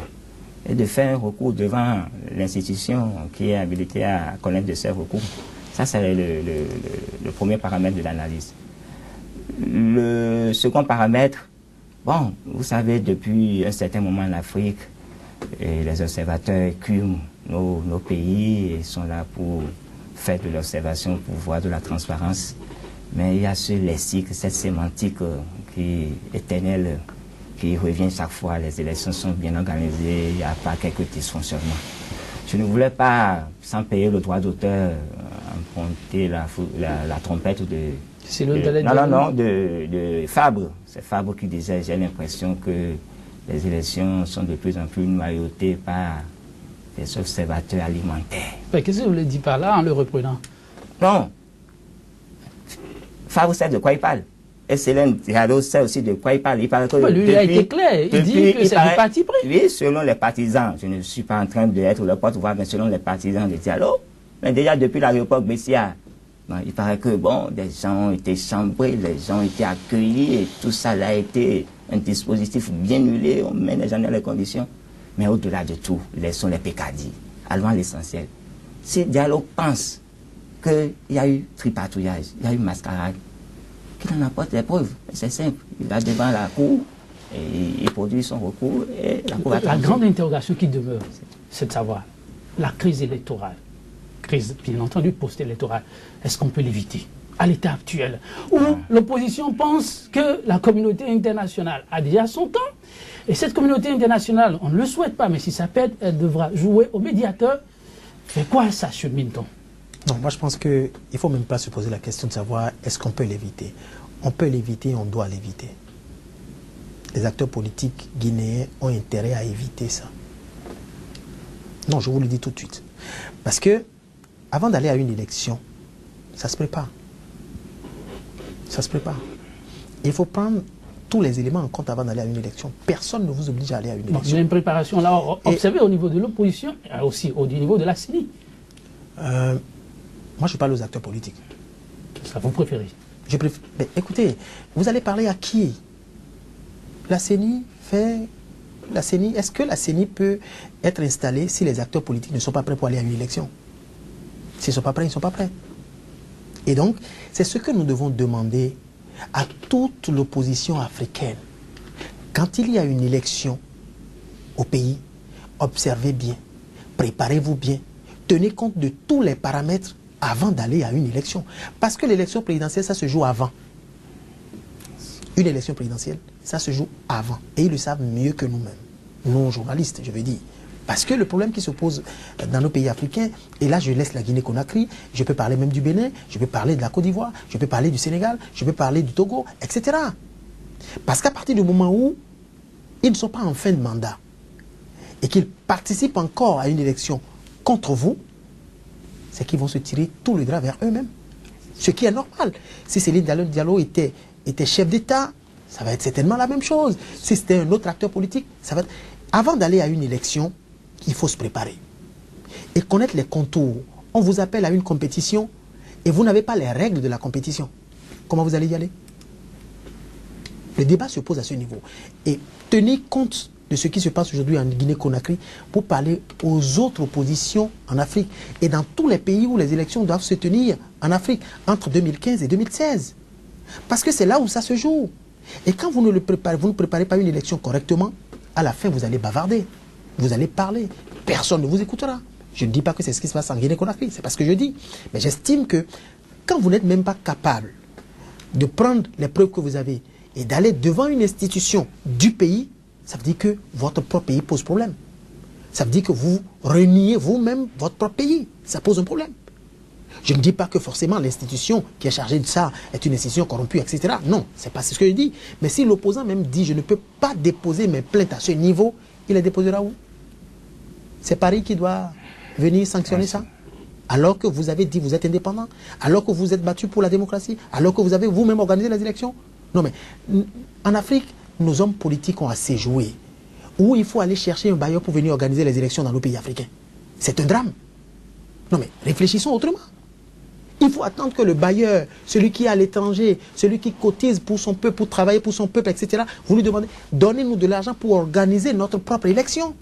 et de faire un recours devant l'institution qui est habilitée à connaître de ces recours. Ça, c'est le premier paramètre de l'analyse. Le second paramètre, bon, vous savez, depuis un certain moment en Afrique, les observateurs écument nos pays et sont là pour faire de l'observation, pour voir de la transparence. Mais il y a ce lexique, cette sémantique qui est éternelle, qui revient chaque fois. Les élections sont bien organisées, il n'y a pas quelques dysfonctionnements. Je ne voulais pas, sans payer le droit d'auteur, emprunter la trompette de Fabre. C'est Fabre qui disait, j'ai l'impression que les élections sont de plus en plus noyautées par des observateurs alimentaires. Qu'est-ce que vous voulez dire par là en le reprenant? Non. Fabre sait de quoi il parle. Et Cellou Diallo sait aussi de quoi il parle. Il parle que lui a été clair. Il dit que c'est du parti pris. Oui, selon les partisans. Je ne suis pas en train d'être le porte-voix, mais selon les partisans de Diallo. Mais déjà depuis l'aéroport Bessia, il paraît que bon, des gens ont été chambrés, les gens ont été accueillis et tout ça a été un dispositif bien huilé. On met les gens dans les conditions. Mais au-delà de tout, laissons les pécadilles. Allons à l'essentiel. Si Diallo pense qu'il y a eu tripatouillage, il y a eu mascarade, qu'il en apporte les preuves. C'est simple. Il va devant la cour et il produit son recours et la cour va La grande interrogation qui demeure, c'est de savoir la crise électorale, crise bien entendu post-électorale, est-ce qu'on peut l'éviter à l'état actuel où l'opposition pense que la communauté internationale a déjà son temps et cette communauté internationale, on ne le souhaite pas, mais si ça pète, elle devra jouer au médiateur. Fait quoi ça, chemine-t-on? Non, moi je pense qu'il ne faut même pas se poser la question de savoir est-ce qu'on peut l'éviter. On peut l'éviter, on doit l'éviter. Les acteurs politiques guinéens ont intérêt à éviter ça. Non, je vous le dis tout de suite. Parce que, avant d'aller à une élection, ça se prépare. Ça se prépare. Il faut prendre tous les éléments en compte avant d'aller à une élection. Personne ne vous oblige à aller à une élection. Il y a une préparation là, observée au niveau de l'opposition et aussi au niveau de la CENI. Moi, je parle aux acteurs politiques. Ça, vous préférez? Je préfère. Mais écoutez, vous allez parler à qui? La CENI fait... La CENI, est-ce que la CENI peut être installée si les acteurs politiques ne sont pas prêts pour aller à une élection? S'ils ne sont pas prêts, ils ne sont pas prêts. Et donc, c'est ce que nous devons demander à toute l'opposition africaine. Quand il y a une élection au pays, observez bien, préparez-vous bien, tenez compte de tous les paramètres avant d'aller à une élection. Parce que l'élection présidentielle, ça se joue avant. Une élection présidentielle, ça se joue avant. Et ils le savent mieux que nous-mêmes. Nous, journalistes, je veux dire. Parce que le problème qui se pose dans nos pays africains, et là je laisse la Guinée-Conakry, je peux parler même du Bénin, je peux parler de la Côte d'Ivoire, je peux parler du Sénégal, je peux parler du Togo, etc. Parce qu'à partir du moment où ils ne sont pas en fin de mandat et qu'ils participent encore à une élection contre vous, c'est qu'ils vont se tirer tout le drap vers eux-mêmes. Ce qui est normal. Si Cellou Diallo était chef d'État, ça va être certainement la même chose. Si c'était un autre acteur politique, ça va être... Avant d'aller à une élection, il faut se préparer. Et connaître les contours. On vous appelle à une compétition et vous n'avez pas les règles de la compétition. Comment vous allez y aller? Le débat se pose à ce niveau. Et tenez compte de ce qui se passe aujourd'hui en Guinée-Conakry pour parler aux autres oppositions en Afrique et dans tous les pays où les élections doivent se tenir en Afrique entre 2015 et 2016. Parce que c'est là où ça se joue. Et quand vous ne préparez pas une élection correctement, à la fin vous allez bavarder. Vous allez parler. Personne ne vous écoutera. Je ne dis pas que c'est ce qui se passe en Guinée-Conakry, c'est pas ce que je dis. Mais j'estime que quand vous n'êtes même pas capable de prendre les preuves que vous avez et d'aller devant une institution du pays, ça veut dire que votre propre pays pose problème. Ça veut dire que vous reniez vous-même votre propre pays. Ça pose un problème. Je ne dis pas que forcément l'institution qui est chargée de ça est une institution corrompue, etc. Non, c'est pas ce que je dis. Mais si l'opposant même dit je ne peux pas déposer mes plaintes à ce niveau, il les déposera où? C'est Paris qui doit venir sanctionner ça? Alors que vous avez dit vous êtes indépendant, alors que vous êtes battu pour la démocratie, alors que vous avez vous-même organisé les élections. Non mais, en Afrique, nos hommes politiques ont assez joué. Où il faut aller chercher un bailleur pour venir organiser les élections dans nos pays africains. C'est un drame. Non mais, réfléchissons autrement. Il faut attendre que le bailleur, celui qui est à l'étranger, celui qui cotise pour son peuple, pour travailler pour son peuple, etc., vous lui demandez, donnez-nous de l'argent pour organiser notre propre élection.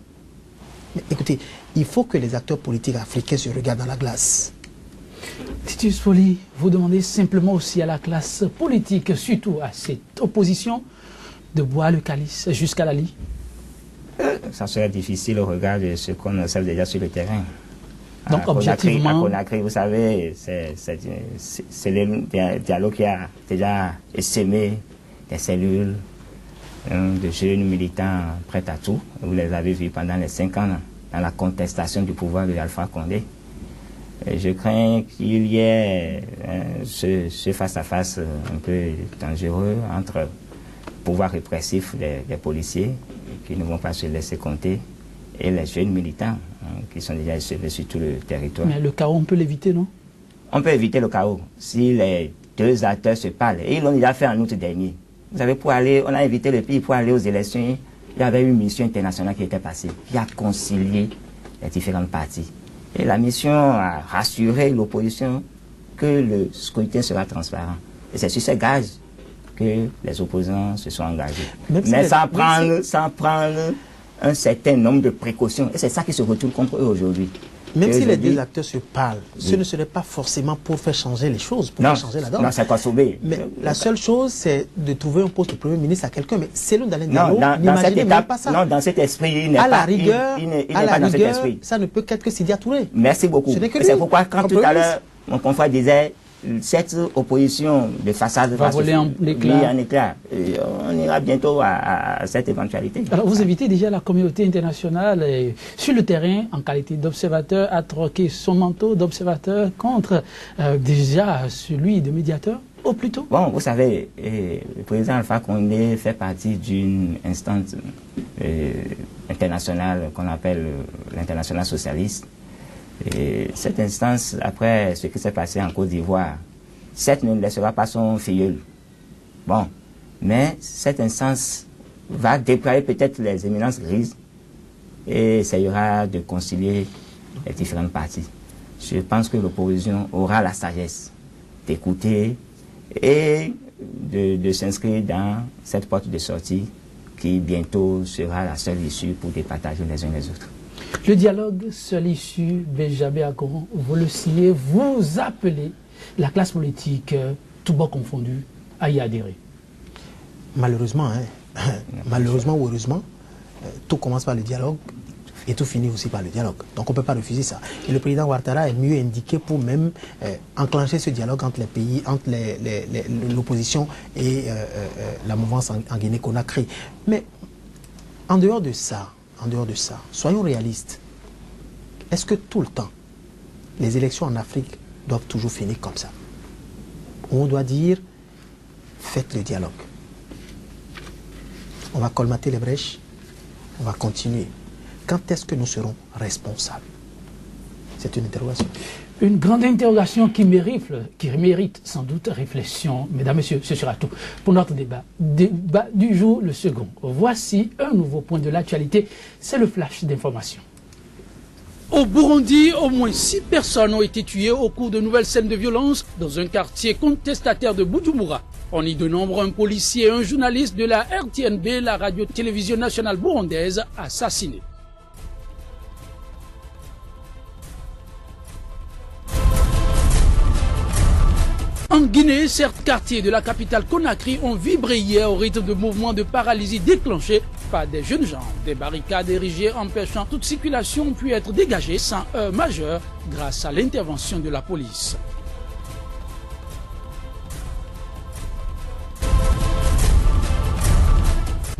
Mais écoutez, il faut que les acteurs politiques africains se regardent dans la glace. Titus Folly, vous demandez simplement aussi à la classe politique, surtout à cette opposition, de boire le calice jusqu'à la lie. Ça serait difficile au regard de ce qu'on observe déjà sur le terrain. Donc, objectivement... À Conakry, vous savez, c'est le dialogue qui a déjà essaimé des cellules de jeunes militants prêts à tout. Vous les avez vus pendant les 5 ans dans la contestation du pouvoir de Alpha Condé. Et je crains qu'il y ait ce face-à-face un peu dangereux entre le pouvoir répressif des policiers qui ne vont pas se laisser compter et les jeunes militants qui sont déjà échevés sur tout le territoire. Mais le chaos, on peut l'éviter, non? On peut éviter le chaos si les deux acteurs se parlent. Et ils l'ont déjà fait en août dernier. Vous savez, on a invité le pays pour aller aux élections. Il y avait une mission internationale qui était passée, qui a concilié les différentes parties. Et la mission a rassuré l'opposition que le scrutin sera transparent. Et c'est sur ces gages que les opposants se sont engagés. Mais sans prendre un certain nombre de précautions. Et c'est ça qui se retourne contre eux aujourd'hui. Même si les deux acteurs se parlent, ce ne serait pas forcément pour faire changer les choses, pour faire changer la donne. Non, c'est pas sauver. Mais la seule chose, c'est de trouver un poste de Premier ministre à quelqu'un. Mais selon Dalen Diallo, n'imaginez même pas ça. Non, dans cet esprit, il n'est pas, pas dans cet esprit. Ça ne peut qu'être que Sidia Touré. Merci beaucoup. C'est pourquoi quand tout à l'heure, mon confrère disait cette opposition de façade va voler en éclat. On ira bientôt à cette éventualité. Alors vous invitez déjà la communauté internationale sur le terrain en qualité d'observateur à troquer son manteau d'observateur contre déjà celui de médiateur au plus tôt. Bon, vous savez, le président Alpha Condé fait partie d'une instance internationale qu'on appelle l'international socialiste. Et cette instance, après ce qui s'est passé en Côte d'Ivoire, certes ne laissera pas son filleul. Bon, mais cette instance va déployer peut-être les éminences grises et essayera de concilier les différentes parties. Je pense que l'opposition aura la sagesse d'écouter et de s'inscrire dans cette porte de sortie qui bientôt sera la seule issue pour départager les uns les autres. Le dialogue, seule issue, Benjamin Akoron, vous le signez, vous appelez la classe politique, tout bas confondu, à y adhérer. Malheureusement, malheureusement ou heureusement, tout commence par le dialogue et tout finit aussi par le dialogue. Donc on ne peut pas refuser ça. Et le président Ouattara est mieux indiqué pour même enclencher ce dialogue entre les pays, entre l'opposition et la mouvance en Guinée-Conakry. Mais en dehors de ça, soyons réalistes. Est-ce que tout le temps, les élections en Afrique doivent toujours finir comme ça? On doit dire, faites le dialogue. On va colmater les brèches, on va continuer. Quand est-ce que nous serons responsables? C'est une interrogation. Une grande interrogation qui mérite sans doute réflexion. Mesdames, Messieurs, ce sera tout pour notre débat. Débat du jour, le second. Voici un nouveau point de l'actualité, c'est le flash d'information. Au Burundi, au moins 6 personnes ont été tuées au cours de nouvelles scènes de violence dans un quartier contestataire de Bujumbura. On y dénombre un policier et un journaliste de la RTNB, la radio-télévision nationale burundaise, assassinés. En Guinée, certains quartiers de la capitale Conakry ont vibré hier au rythme de mouvements de paralysie déclenchés par des jeunes gens. Des barricades érigées empêchant toute circulation ont pu être dégagées sans heurts majeurs grâce à l'intervention de la police.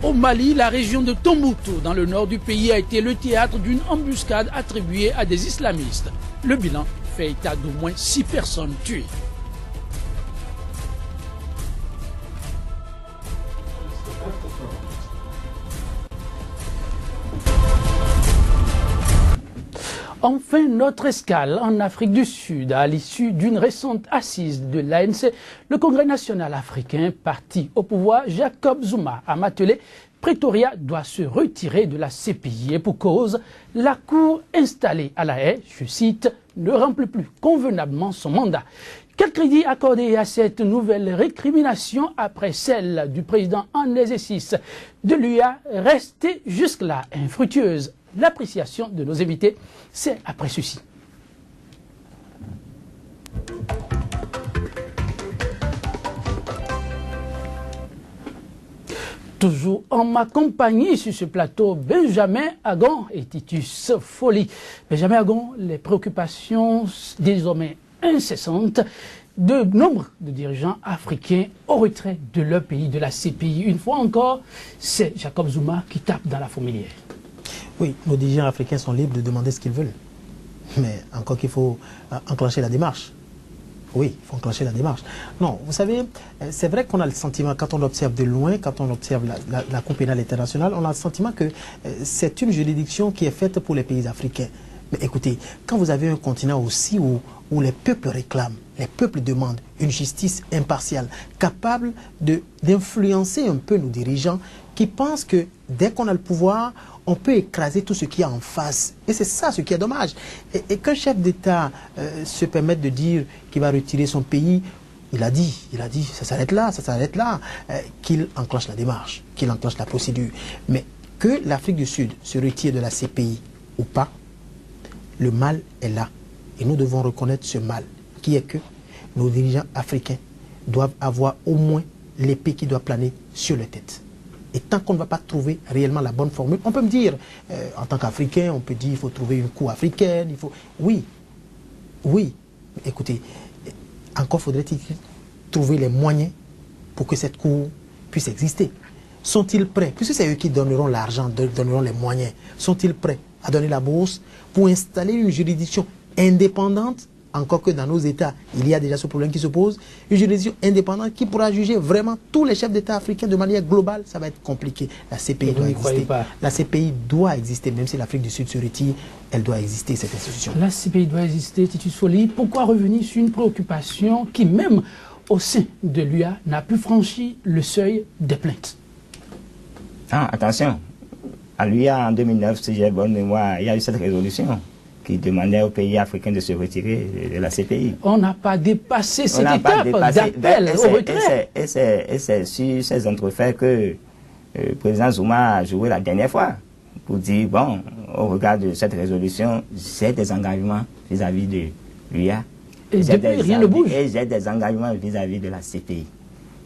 Au Mali, la région de Tombouctou, dans le nord du pays, a été le théâtre d'une embuscade attribuée à des islamistes. Le bilan fait état d'au moins 6 personnes tuées. Enfin, notre escale en Afrique du Sud, à l'issue d'une récente assise de l'ANC, le Congrès national africain, parti au pouvoir, Jacob Zuma, a martelé, Pretoria doit se retirer de la CPI. Et pour cause, la Cour installée à La Haye, je cite, ne remplit plus convenablement son mandat. Quel crédit accorder à cette nouvelle récrimination après celle du président en exercice de l'UA restée jusque-là infructueuse? L'appréciation de nos invités, c'est après ceci. Toujours en ma compagnie sur ce plateau, Benjamin Agon et Titus Folly. Benjamin Agon, les préoccupations désormais incessantes de nombre de dirigeants africains au retrait de leur pays de la CPI. Une fois encore, c'est Jacob Zuma qui tape dans la fourmilière. Oui, nos dirigeants africains sont libres de demander ce qu'ils veulent. Mais encore qu'il faut enclencher la démarche. Oui, il faut enclencher la démarche. Non, vous savez, c'est vrai qu'on a le sentiment, quand on observe de loin, quand on observe la Cour pénale internationale, on a le sentiment que c'est une juridiction qui est faite pour les pays africains. Mais écoutez, quand vous avez un continent aussi où les peuples réclament, les peuples demandent une justice impartiale, capable d'influencer un peu nos dirigeants, qui pensent que dès qu'on a le pouvoir, on peut écraser tout ce qu'il y a en face. Et c'est ça ce qui est dommage. Et qu'un chef d'État se permette de dire qu'il va retirer son pays, il a dit, ça s'arrête là, qu'il enclenche la démarche, qu'il enclenche la procédure. Mais que l'Afrique du Sud se retire de la CPI ou pas, le mal est là. Et nous devons reconnaître ce mal, qui est que nos dirigeants africains doivent avoir au moins l'épée qui doit planer sur leur tête. Et tant qu'on ne va pas trouver réellement la bonne formule, on peut me dire, en tant qu'Africain, on peut dire qu'il faut trouver une cour africaine, il faut... Oui, écoutez, encore faudrait-il trouver les moyens pour que cette cour puisse exister. Sont-ils prêts, puisque c'est eux qui donneront l'argent, donneront les moyens, sont-ils prêts à donner la bourse pour installer une juridiction indépendante, encore que dans nos États, il y a déjà ce problème qui se pose, une juridiction indépendante qui pourra juger vraiment tous les chefs d'État africains de manière globale, ça va être compliqué. La CPI doit exister. La CPI doit exister, même si l'Afrique du Sud se retire, elle doit exister, cette institution. La CPI doit exister, Titus Folly. Pourquoi revenir sur une préoccupation qui, même au sein de l'UA, n'a pu franchir le seuil des plaintes? Ah, attention, à l'UA en 2009, si j'ai bonne mémoire, il y a eu cette résolution qui demandait aux pays africains de se retirer de la CPI. On n'a pas dépassé cette étape d'appel au retrait. Et c'est sur ces entrefaits que le président Zuma a joué la dernière fois pour dire, bon, au regard de cette résolution, j'ai des engagements vis-à-vis de l'UA. Et depuis, rien ne bouge. Et j'ai des engagements vis-à-vis de la CPI.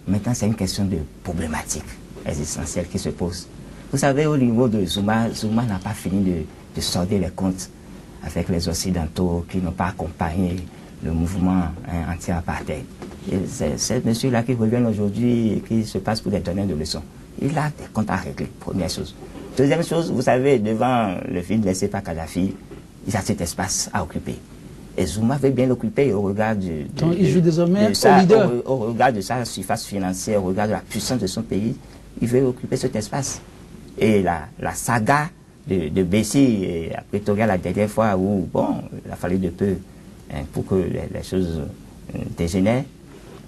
Maintenant, c'est une question de problématique existentielle qui se pose. Vous savez, au niveau de Zuma, Zuma n'a pas fini de solder les comptes avec les Occidentaux qui n'ont pas accompagné le mouvement anti-apartheid. C'est ce monsieur-là qui revient aujourd'hui et qui se passe pour des donneurs de leçons. Il a des comptes à régler, première chose. Deuxième chose, vous savez, devant le vide laissé par Kadhafi, il a cet espace à occuper. Et Zuma veut bien l'occuper au regard donc il joue désormais au leader. Au regard de sa surface financière, au regard de la puissance de son pays, il veut occuper cet espace. Et la saga de Bessie et à Pretoria la dernière fois où, bon, il a fallu de peu pour que les choses dégénèrent,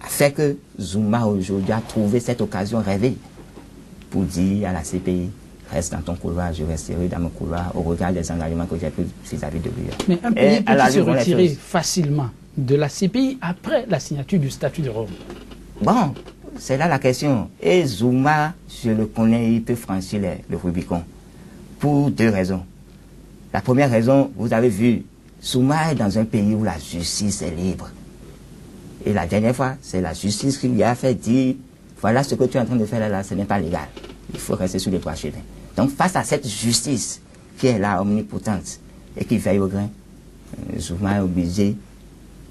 a fait que Zuma aujourd'hui a trouvé cette occasion rêvée pour dire à la CPI, reste dans ton couloir, je resterai dans mon couloir au regard des engagements que j'ai pris vis-à-vis de lui. Mais un pays peut se retirer facilement de la CPI après la signature du statut de Rome? Bon, c'est là la question. Et Zuma, je le connais, il peut franchir le Rubicon. Pour deux raisons. La première raison, vous avez vu, Zuma est dans un pays où la justice est libre. Et la dernière fois, c'est la justice qui lui a fait dire, voilà ce que tu es en train de faire là, ce n'est pas légal. Il faut rester sur les droits chemins. Donc face à cette justice qui est là, omnipotente, et qui veille au grain, Zuma est obligé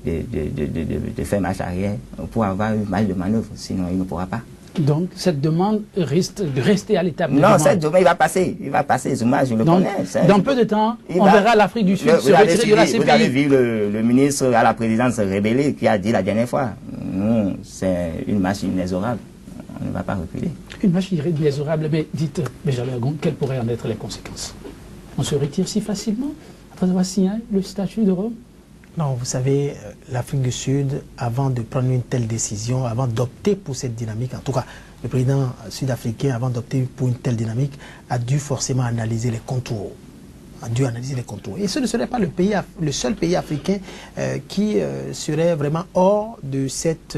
de faire marche arrière pour avoir une marge de manœuvre, sinon il ne pourra pas. Donc cette demande risque de rester à l'étape de non, demande. cette demande, il va passer, Zuma, je le connais. Dans peu de temps, on verra l'Afrique du Sud se retirer de la CPI. Vous avez vu le ministre à la présidence rébellé qui a dit la dernière fois, c'est une marche inexorable, on ne va pas reculer. Une marche inexorable, mais dites, Benjamin Agon, quelles pourraient en être les conséquences? On se retire si facilement après avoir signé le statut de Rome? Non, vous savez, l'Afrique du Sud, avant de prendre une telle décision, avant d'opter pour cette dynamique, en tout cas, le président sud-africain, avant d'opter pour une telle dynamique, a dû forcément analyser les contours. Et ce ne serait pas le seul pays africain qui serait vraiment hors de cette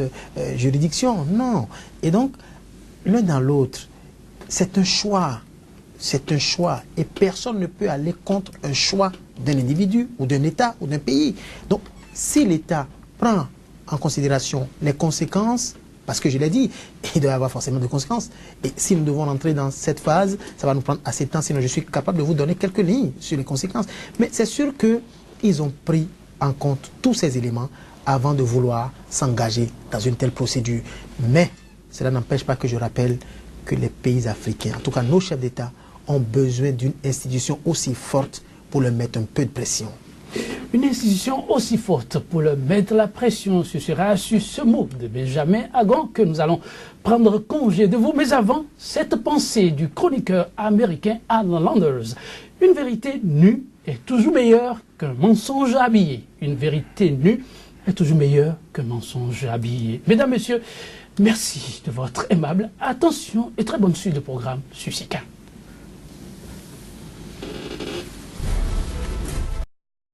juridiction. Non. Et donc, l'un dans l'autre, c'est un choix. C'est un choix. Et personne ne peut aller contre un choix d'un individu ou d'un État ou d'un pays. Donc, si l'État prend en considération les conséquences, parce que je l'ai dit, il doit y avoir forcément des conséquences. Et si nous devons entrer dans cette phase, ça va nous prendre assez de temps, sinon je suis capable de vous donner quelques lignes sur les conséquences. Mais c'est sûr qu'ils ont pris en compte tous ces éléments avant de vouloir s'engager dans une telle procédure. Mais cela n'empêche pas que je rappelle que les pays africains, en tout cas nos chefs d'État, ont besoin d'une institution aussi forte pour leur mettre un peu de pression. Une institution aussi forte pour leur mettre la pression, ce sera sur ce mot de Benjamin Agon que nous allons prendre congé de vous. Mais avant, cette pensée du chroniqueur américain Alan Landers. Une vérité nue est toujours meilleure qu'un mensonge habillé. Une vérité nue est toujours meilleure qu'un mensonge habillé. Mesdames, Messieurs, merci de votre aimable attention et très bonne suite de programme sur SICA.